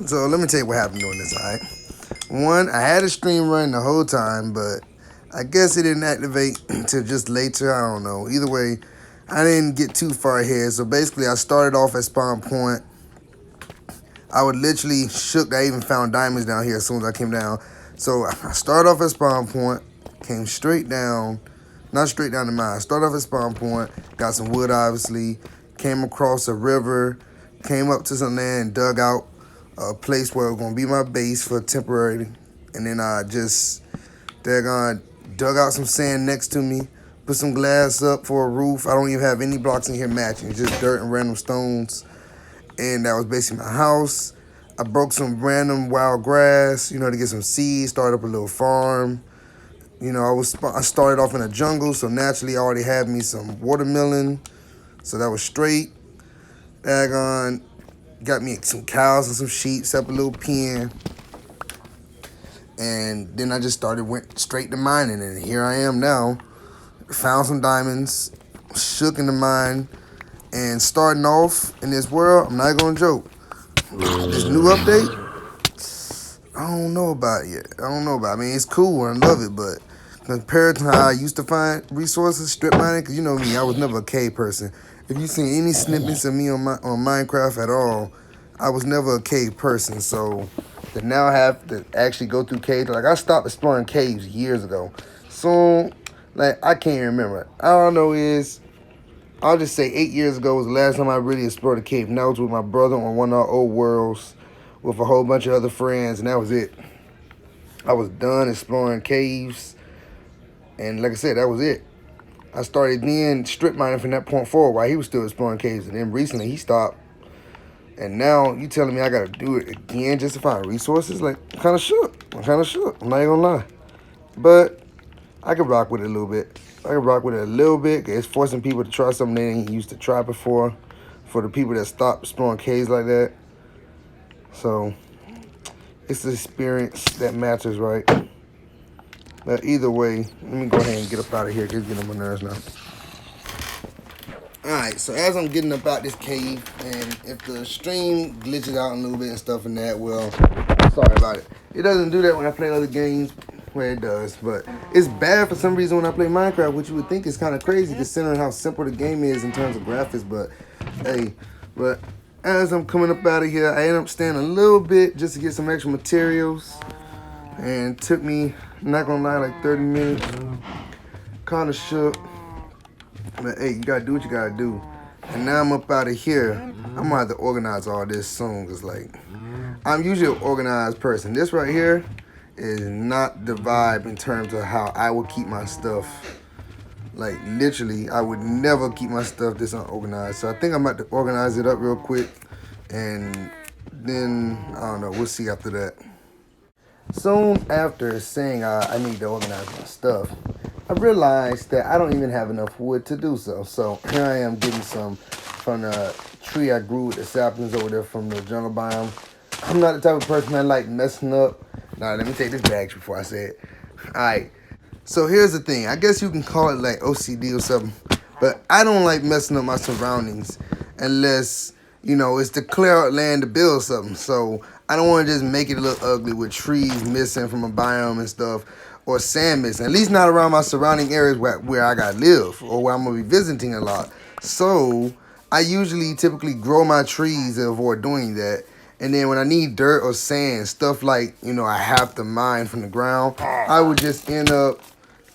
So let me tell you what happened during this, alright? One, I had a stream running the whole time, but I guess it didn't activate until just later. I don't know. Either way, I didn't get too far ahead. So basically, I started off at spawn point. I would literally shook. I even found diamonds down here as soon as I came down. So I started off at spawn point, came straight down, not straight down the mine. Started off at spawn point, got some wood obviously, came across a river, came up to some land, dug out a place where it was gonna be my base for temporary, and then I just daggone dug out some sand next to me, put some glass up for a roof. I don't even have any blocks in here matching, it's just dirt and random stones. And that was basically my house. I broke some random wild grass, to get some seeds, started up a little farm. I started off in a jungle, so naturally I already had me some watermelon, so that was straight. Daggone, got me some cows and some sheep, set up a little pen. And then I just went straight to mining, and here I am now. Found some diamonds, shook in the mine, and starting off in this world, I'm not gonna joke. This new update, I don't know about it yet. I mean, it's cool and I love it, but compared to how I used to find resources, strip mining, because you know me, I was never a cave person. If you've seen any snippets of me on Minecraft at all, I was never a cave person. So to now have to actually go through caves, like I stopped exploring caves years ago. So I can't remember. All I know is I'll just say 8 years ago was the last time I really explored a cave. And that was with my brother on one of our old worlds with a whole bunch of other friends, and that was it. I was done exploring caves, and like I said, that was it. I started then strip mining from that point forward while he was still exploring caves, and then recently he stopped. And now you telling me I gotta do it again just to find resources? Like, I'm kinda shook. I'm not even gonna lie. But I can rock with it a little bit. It's forcing people to try something they didn't used to try before. For the people that stopped exploring caves like that. So, it's the experience that matters, right? But either way, let me go ahead and get up out of here. It's getting on my nerves now. Alright, so as I'm getting up out this cave, and if the stream glitches out a little bit and stuff and that, well, sorry about it. It doesn't do that when I play other games. Well, it does, but it's bad for some reason when I play Minecraft, which you would think is kind of crazy considering how simple the game is in terms of graphics. But hey, as I'm coming up out of here, I ended up staying a little bit just to get some extra materials, and it took me, not gonna lie, like 30 minutes. Kind of shook, but hey, you gotta do what you gotta do. And now I'm up out of here. I'm gonna have to organize all this soon, cause I'm usually an organized person. This right here is not the vibe in terms of how I would keep my stuff. Like literally, I would never keep my stuff this unorganized. So I think I'm about to organize it up real quick, and then I don't know. We'll see after that. Soon after saying I need to organize my stuff, I realized that I don't even have enough wood to do so. So here I am getting some from the tree I grew with the saplings over there from the jungle biome. I'm not the type of person that like messing up. Now, let me take this back before I say it. Alright, so here's the thing. I guess you can call it like OCD or something. But I don't like messing up my surroundings unless, it's to clear out land to build something. So I don't want to just make it look ugly with trees missing from a biome and stuff, or sand missing. At least not around my surrounding areas where I gotta live or where I'm going to be visiting a lot. So I typically grow my trees to avoid doing that. And then when I need dirt or sand, stuff like, I have to mine from the ground, I would just end up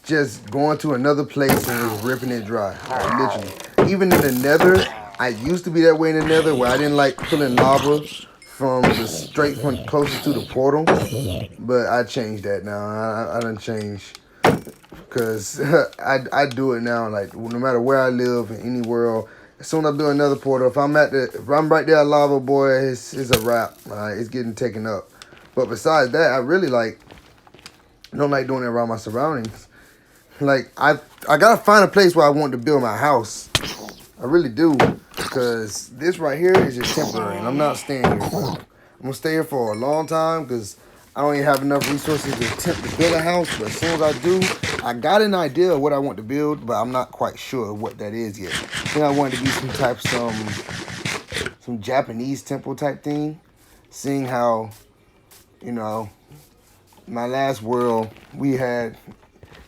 just going to another place and just ripping it dry. Like, literally. Even in the nether, I used to be that way in the nether where I didn't like pulling lava from closest to the portal. But I changed that now. I done changed. Because I do it now, like no matter where I live in any world. As soon as I build another portal, if I'm right there at lava, boy, it's a wrap. It's getting taken up. But besides that, I really don't like doing it around my surroundings. Like I gotta find a place where I want to build my house. I really do, because this right here is just temporary, and I'm not staying here. I'm gonna stay here for a long time because I don't even have enough resources to attempt to build a house. But as soon as I do, I got an idea of what I want to build, but I'm not quite sure what that is yet. I think I want it to be some Japanese temple type thing. seeing how, you know, my last world we had.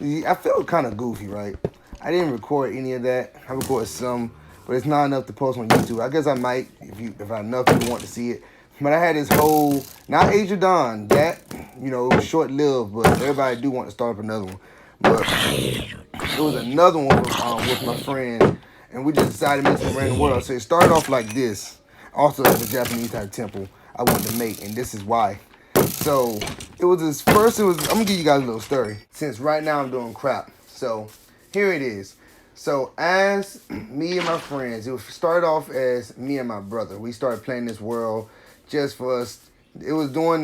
I felt kind of goofy, right? I didn't record any of that. I recorded some, but it's not enough to post on YouTube. I guess I might if I enough people want to see it. But I had this whole, not Age of Dawn, that, it was short-lived, but everybody do want to start up another one. But it was another one with my friend, and we just decided to make some random world. So it started off like this. Also, it's a Japanese type temple I wanted to make, and this is why. So it was this first. I'm gonna give you guys a little story since right now I'm doing crap. So here it is. So as me and my friends, it started off as me and my brother. We started playing this world just for us. It was doing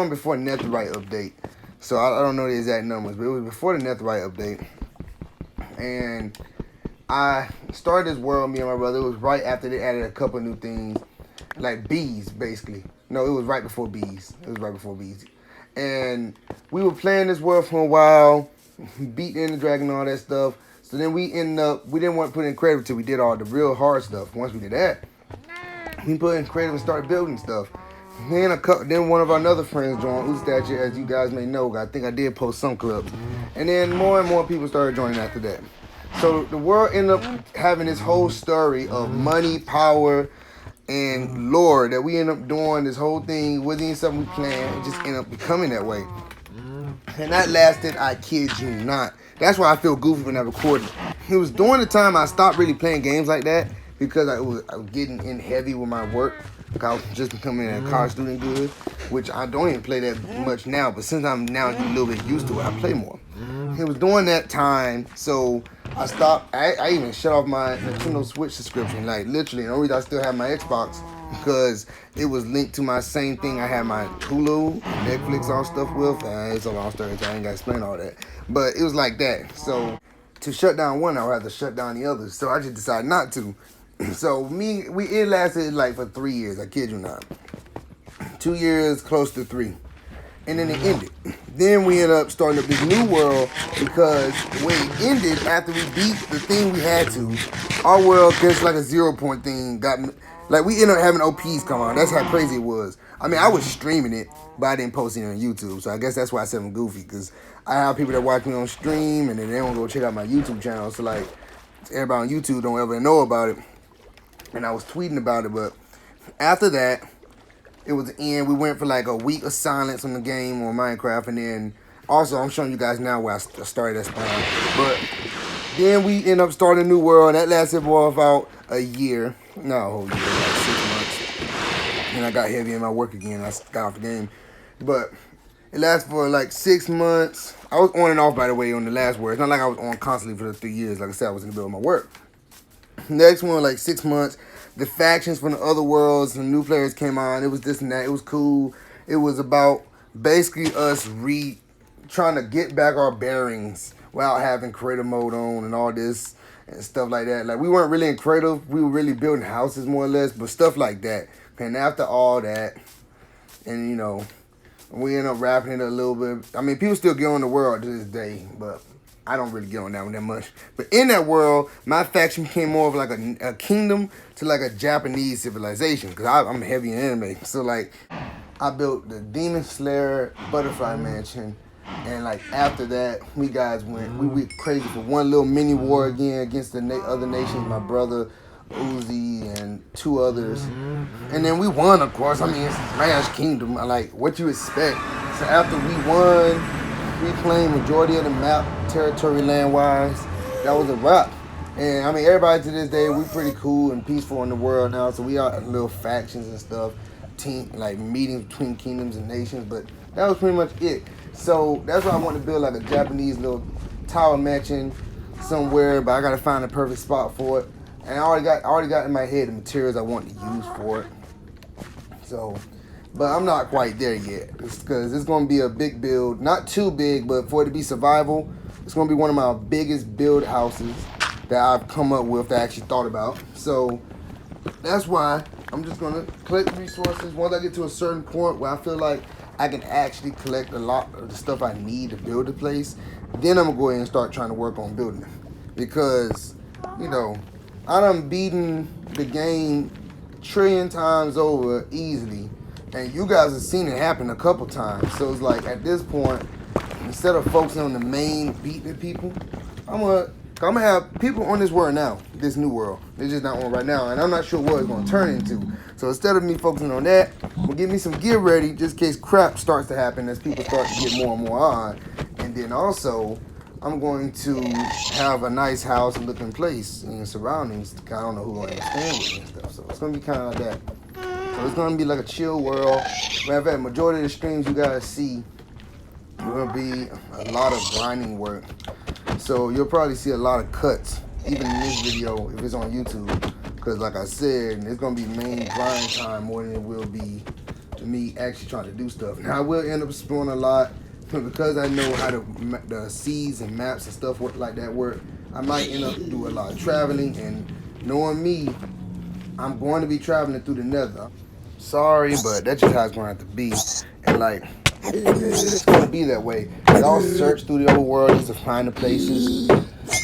before Netherite update. So I don't know the exact numbers, but it was before the Netherite update. And I started this world, me and my brother. It was right after they added a couple new things, like bees, basically. No, it was right before bees. And we were playing this world for a while, beating the dragon and all that stuff. So then we didn't want to put in creative until we did all the real hard stuff. Once we did that, we put in creative and started building stuff. Then one of our other friends joined, Ustache, as you guys may know. I think I did post some clips. And then more and more people started joining after that. So the world ended up having this whole story of money, power, and lore that we end up doing. This whole thing wasn't even something we planned. It just ended up becoming that way. And that lasted, I kid you not. That's why I feel goofy when I recorded. It was during the time I stopped really playing games like that because I was getting in heavy with my work. I was just becoming a college student good, which I don't even play that much now. But since I'm now a little bit used to it, I play more. It was during that time, so I stopped. I even shut off my Nintendo Switch subscription, like literally. The only reason I still have my Xbox because it was linked to my same thing. I had my Hulu, Netflix, all stuff with. It's a long story, so I ain't got to explain all that. But it was like that. So to shut down one, I would have to shut down the other. So I just decided not to. So it lasted like for 3 years. I kid you not. 2 years, close to 3. And then it ended. Then we ended up starting up this new world because when it ended, after we beat the thing we had to, our world gets like a 0 point thing. Like we ended up having OPs come on. That's how crazy it was. I mean, I was streaming it, but I didn't post it on YouTube. So I guess that's why I said I'm goofy, because I have people that watch me on stream and then they don't go check out my YouTube channel. So like everybody on YouTube don't ever know about it. And I was tweeting about it, but after that, it was the end. We went for like a week of silence on the game on Minecraft, and then also I'm showing you guys now where I started that spawn. But then we end up starting a new world. That lasted for about a year, not a whole year, like 6 months. And I got heavy in my work again. I got off the game, but it lasted for like 6 months. I was on and off, by the way, on the last world. It's not like I was on constantly for the 3 years. Like I said, I was in the middle of my work. Next one, like 6 months. The factions from the other worlds, the new players came on. It was this and that. It was cool. It was about basically us trying to get back our bearings without having creative mode on and all this and stuff like that. Like we weren't really in creative. We were really building houses more or less, but stuff like that. And after all that, and we ended up wrapping it a little bit. I mean, people still get on the world to this day, but I don't really get on that one that much. But in that world, my faction became more of like a kingdom to like a Japanese civilization. Because I'm heavy in anime. So like, I built the Demon Slayer Butterfly Mansion. And like after that, we went crazy for one little mini war again against the other nations. My brother, Uzi, and 2 others. And then we won, of course. I mean, it's Smash Kingdom. Like, what you expect. So after we won, we claimed majority of the map, territory land-wise. That was a wrap. And I mean, everybody to this day, we pretty cool and peaceful in the world now. So we are little factions and stuff, like meetings between kingdoms and nations. But that was pretty much it. So that's why I want to build like a Japanese little tower mansion somewhere. But I gotta find a perfect spot for it. And I already got in my head the materials I want to use for it. So. But I'm not quite there yet because it's going to be a big build. Not too big, but for it to be survival, it's going to be one of my biggest build houses that I've come up with, that I actually thought about. So that's why I'm just going to collect resources. Once I get to a certain point where I feel like I can actually collect a lot of the stuff I need to build the place, then I'm going to go ahead and start trying to work on building it. Because, I done beaten the game 1,000,000,000 times over easily. And you guys have seen it happen a couple times. So it's like at this point, instead of focusing on the main beating people, I'm gonna have people on this world now, this new world. They're just not on right now, and I'm not sure what it's gonna turn into. So instead of me focusing on that, I'm gonna get me some gear ready just in case crap starts to happen as people start to get more and more on. And then also, I'm going to have a nice house and looking place and surroundings. I don't know who's gonna understand me and stuff. So it's gonna be kind of like that. So it's gonna be like a chill world. Matter of fact, majority of the streams you guys see will be a lot of grinding work. So you'll probably see a lot of cuts, even in this video if it's on YouTube. Because like I said, it's gonna be main grind time more than it will be me actually trying to do stuff. Now I will end up exploring a lot, but because I know how the seeds and maps and stuff like that work, I might end up do a lot of traveling. And knowing me, I'm going to be traveling through the Nether. Sorry, but that's just how it's gonna have to be. And like, it's gonna be that way. Like, I'll search through the old world just to find the places,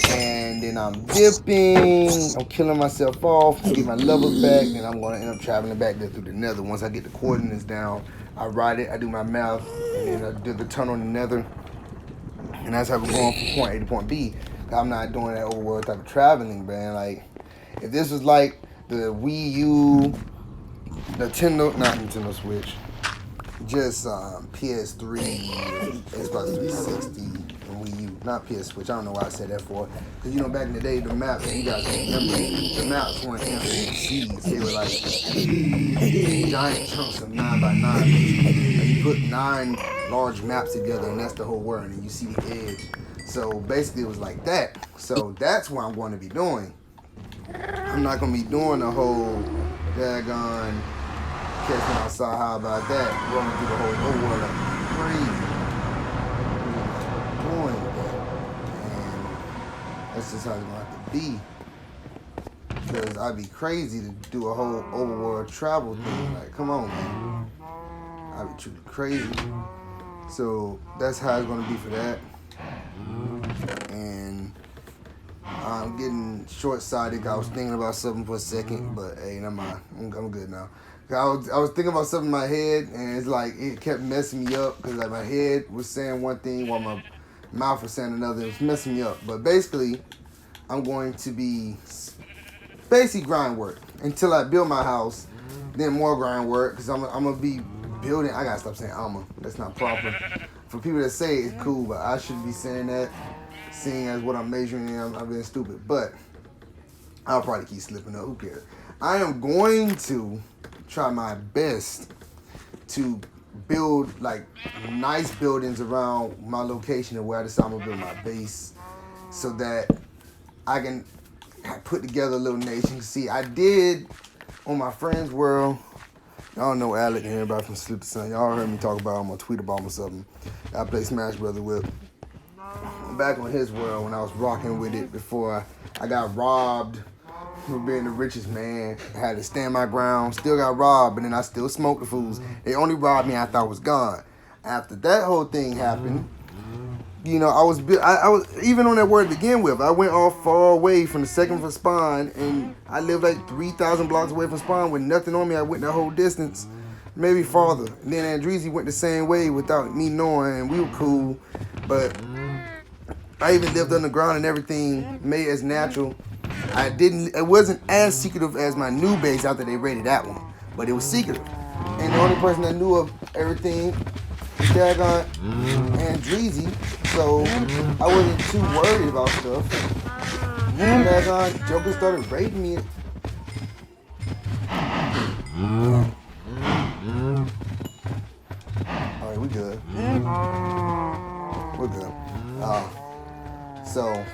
and then I'm dipping, I'm killing myself off to get my levels back, and I'm gonna end up traveling back there through the Nether. Once I get the coordinates down, I write it, I do my math, and then I do the tunnel in the Nether, and that's how we're going from point A to point B. I'm not doing that overworld type of traveling, man. Like, if this was like the Wii U, Nintendo, not Nintendo Switch, just PS3, Xbox 360, and Wii U, not PS Switch. I don't know why I said that for. Because, you know, back in the day, the maps, you guys remember, the maps weren't empty seeds. They were like giant chunks of 9x9. And you put 9 large maps together, and that's the whole world, and you see the edge. So basically, it was like that. So that's what I'm going to be doing. I'm not going to be doing the whole daggone catch me outside. How about that? Rolling through the whole world like crazy. Doing that. And that's just how it's going to have to be. Because I'd be crazy to do a whole overworld travel thing. Like, come on, man. I'd be truly crazy. So that's how it's going to be for that. And I'm getting short-sighted. I was thinking about something for a second, but hey, never mind. I'm good now. I was thinking about something in my head, and it's like it kept messing me up because like my head was saying one thing while my mouth was saying another. It was messing me up. But basically, I'm going to be basically grind work until I build my house. Then more grind work because I'm gonna be building. I gotta stop saying I'ma. That's not proper. For people that say it's cool, but I shouldn't be saying that. Seeing as what I'm measuring in, I've been stupid. But I'll probably keep slipping up. Who cares? I am going to try my best to build like nice buildings around my location and where I decide I'm gonna build my base, so that I can put together a little nation. See, I did on my friend's world. Y'all know Alec and everybody from Sleep to Sun. Y'all heard me talk about him on Tweet Bomb or something. I play Smash Brothers with. Back on his world when I was rocking with it before I got robbed for being the richest man. I had to stand my ground. Still got robbed, but then I still smoked the fools. They only robbed me after I was gone. After that whole thing happened, you know, I was even on that word to begin with. I went off far away from the second from spawn, and I lived like 3,000 blocks away from spawn with nothing on me. I went that whole distance, maybe farther. And then Andreezy went the same way without me knowing, and we were cool. But I even lived underground and everything, made it as natural. It wasn't as secretive as my new base after they raided that one, but it was secretive. And the only person that knew of everything was Dagon and Dreezy, so I wasn't too worried about stuff. And Dagon, Joker started raiding me. Alright, we good. We're good. So,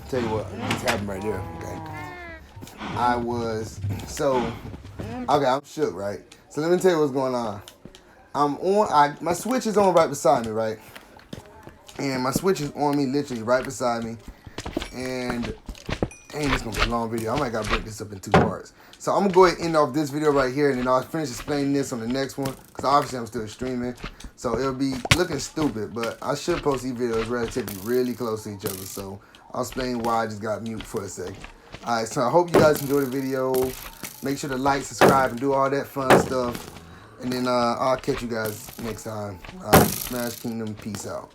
tell you what, it's happened right there, okay? I'm shook, right? So let me tell you what's going on. My Switch is on right beside me, right? And my Switch is on me, literally right beside me. And, dang, this gonna be a long video. I might gotta break this up in 2 parts. So I'm gonna go ahead and end off this video right here, and then I'll finish explaining this on the next one, because obviously I'm still streaming. So it'll be looking stupid, but I should post these videos relatively really close to each other. So I'll explain why I just got mute for a second. Alright, so I hope you guys enjoyed the video. Make sure to like, subscribe, and do all that fun stuff. And then I'll catch you guys next time. Smash Kingdom, peace out.